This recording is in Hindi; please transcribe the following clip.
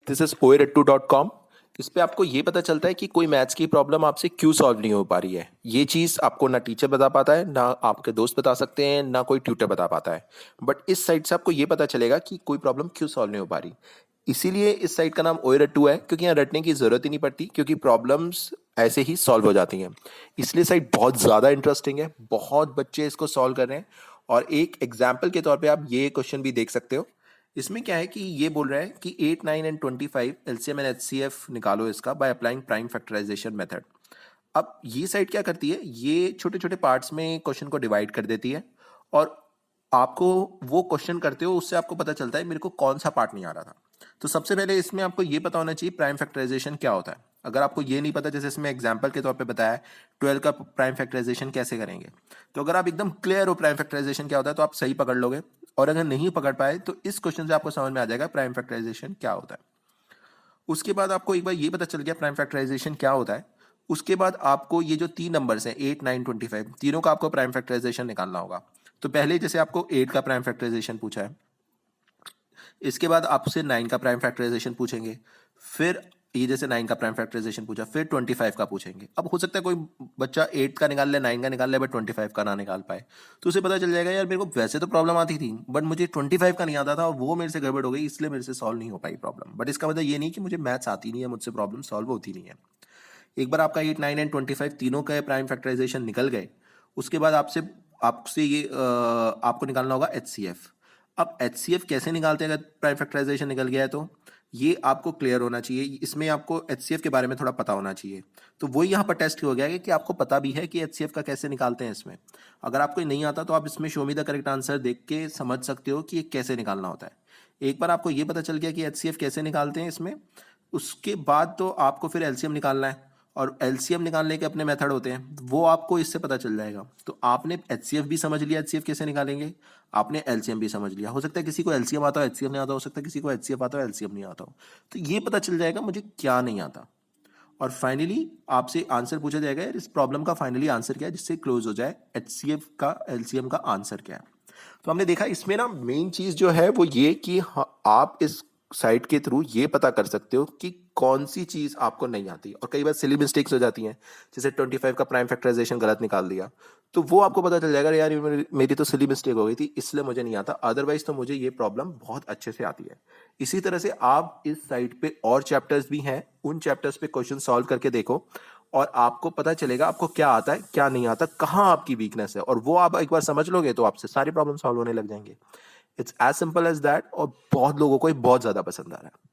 This is oerattu.com। इस पे आपको ये पता चलता है कि कोई मैथ्स की प्रॉब्लम आपसे क्यों सॉल्व नहीं हो पा रही है। ये चीज़ आपको ना टीचर बता पाता है, ना आपके दोस्त बता सकते हैं, ना कोई ट्यूटर बता पाता है। बट इस साइट से आपको ये पता चलेगा कि कोई प्रॉब्लम क्यों सॉल्व नहीं हो पा रही। इसीलिए इस साइट का नाम ओएरट्टू है, क्योंकि यहाँ रटने की ज़रूरत ही नहीं पड़ती, क्योंकि प्रॉब्लम्स ऐसे ही सॉल्व हो जाती हैं। इसलिए साइट बहुत ज़्यादा इंटरेस्टिंग है, बहुत बच्चे इसको सॉल्व कर रहे हैं। और एक एग्जाम्पल के तौर पे आप ये क्वेश्चन भी देख सकते हो। इसमें क्या है कि ये बोल रहा है कि 8, 9 एंड 25 एलसीएम एंड एचसीएफ निकालो इसका by applying prime factorisation method. अब ये साइट क्या करती है, ये छोटे छोटे पार्ट्स में क्वेश्चन को डिवाइड कर देती है और आपको वो क्वेश्चन करते हो उससे आपको पता चलता है मेरे को कौन सा पार्ट नहीं आ रहा था। तो सबसे पहले इसमें आपको ये पता होना चाहिए प्राइम फैक्टराइजेशन क्या होता है। अगर आपको ये नहीं पता, जैसे इसमें एग्जांपल के तौर पे बताया है 12 का प्राइम फैक्टराइजेशन कैसे करेंगे, तो अगर आप एकदम क्लियर हो प्राइम फैक्टराइजेशन क्या होता है तो आप सही पकड़ लोगे। और अगर नहीं पकड़ पाए तो इस क्वेश्चन से आपको समझ में आ जाएगा प्राइम फैक्टराइजेशन क्या होता है। उसके बाद आपको एक बार ये पता चल गया प्राइम फैक्टराइजेशन क्या होता है, उसके बाद आपको ये जो तीन नंबर्स हैं 8, 9, 25 तीनों का आपको प्राइम फैक्टराइजेशन निकालना होगा। तो पहले जैसे आपको 8 का प्राइम फैक्टराइजेशन पूछा है, इसके बाद आपसे 9 का प्राइम फैक्टराइजेशन पूछेंगे, फिर ये जैसे 9 का प्राइम फैक्टराइजेशन पूछा, फिर 25 का पूछेंगे। अब हो सकता है कोई बच्चा 8 का निकाल ले, 9 का निकाल ले, बट 25 का ना निकाल पाए, तो उसे पता चल जाएगा यार मेरे को वैसे तो प्रॉब्लम आती थी बट मुझे 25 का नहीं आता था और वो मेरे से गड़बड़ हो गई, इसलिए मेरे से सॉल्व नहीं हो पाई प्रॉब्लम। बट इसका मतलब ये नहीं कि मुझे मैथ्स आती नहीं है, मुझसे प्रॉब्लम सॉल्व होती नहीं है। एक बार आपका 8, 9 एंड 25 तीनों का प्राइम फैक्टराइजेशन निकल गए, उसके बाद आपसे आपसे ये आपको निकालना होगा एचसीएफ। अब एचसीएफ कैसे निकालते हैं अगर प्राइम फैक्टराइजेशन निकल गया है, तो ये आपको क्लियर होना चाहिए, इसमें आपको एचसीएफ के बारे में थोड़ा पता होना चाहिए। तो वही यहाँ पर टेस्ट हो गया है कि आपको पता भी है कि एचसीएफ का कैसे निकालते हैं इसमें। अगर आपको नहीं आता तो आप इसमें show me the correct answer देख के समझ सकते हो कि ये कैसे निकालना होता है। एक बार आपको ये पता चल गया कि एचसीएफ कैसे निकालते हैं इसमें, उसके बाद तो आपको फिर एलसीएम निकालना है और एलसीएम निकालने के अपने मेथड होते हैं, वो आपको इससे पता चल जाएगा। तो आपने एचसीएफ भी समझ लिया, एचसीएफ कैसे निकालेंगे, आपने एलसीएम भी समझ लिया। हो सकता है किसी को एलसीएम आता हो एचसीएफ नहीं आता, हो सकता है किसी को एचसीएफ आता हो एलसीएम नहीं आता हो, तो ये पता चल जाएगा मुझे क्या नहीं आता। और फाइनली आपसे आंसर पूछा जाएगा यार इस प्रॉब्लम का फाइनली आंसर क्या है, जिससे क्लोज हो जाए एचसीएफ का एलसीएम का आंसर क्या है। तो हमने देखा इसमें ना मेन चीज जो है वो ये कि आप इस साइट के थ्रू ये पता कर सकते हो कि कौन सी चीज आपको नहीं आती। और कई बार सिली मिस्टेक्स हो जाती हैं, जैसे 25 का प्राइम फैक्टराइजेशन गलत निकाल दिया, तो वो आपको पता चल जाएगा यार ये मेरी तो सिली मिस्टेक हो गई थी इसलिए मुझे नहीं आता, अदरवाइज तो मुझे ये प्रॉब्लम बहुत अच्छे से आती है। इसी तरह से आप इस साइट पे और चैप्टर्स भी हैं, उन चैप्टर्स पे क्वेश्चन सॉल्व करके देखो और आपको पता चलेगा आपको क्या आता है क्या नहीं आता, कहाँ आपकी वीकनेस है, और वो आप एक बार समझ लोगे तो आपसे सारी प्रॉब्लम सॉल्व होने लग जाएंगे। It's as simple as that, और बहुत लोगों को ये बहुत ज्यादा पसंद आ रहा है।